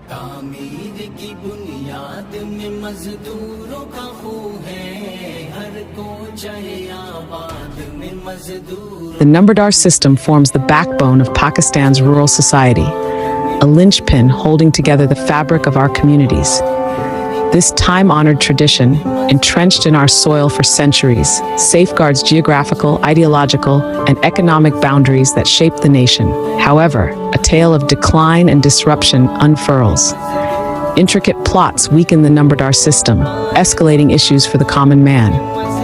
तामीर की बुनियाद में मजदूरों का खून है, हर को चाहे आबाद में मजदूर. The Nambardar system forms the backbone of Pakistan's rural society, a linchpin holding together the fabric of our communities. This time-honored tradition, entrenched in our soil for centuries, safeguards geographical, ideological, and economic boundaries that shape the nation. However, a tale of decline and disruption unfurls. Intricate plots weaken the Nambardar system, escalating issues for the common man.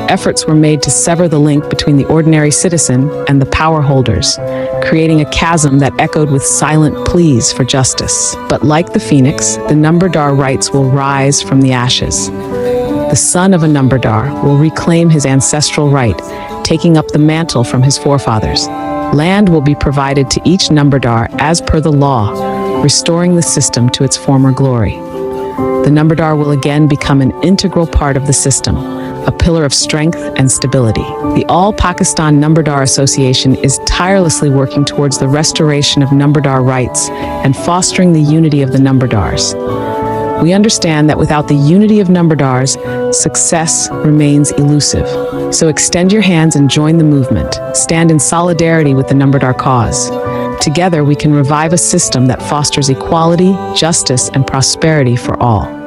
Efforts were made to sever the link between the ordinary citizen and the power holders, creating a chasm that echoed with silent pleas for justice. But like the phoenix, the Nambardar rights will rise from the ashes. The son of a Nambardar will reclaim his ancestral right, taking up the mantle from his forefathers. Land will be provided to each Nambardar as per the law, restoring the system to its former glory. The Nambardar will again become an integral part of the system, a pillar of strength and stability. The All Pakistan Nambardar Association is tirelessly working towards the restoration of Nambardar rights and fostering the unity of the Nambardars. We understand that without the unity of Nambardars, success remains elusive. So extend your hands and join the movement. Stand in solidarity with the Nambardar cause. Together, we can revive a system that fosters equality, justice, and prosperity for all.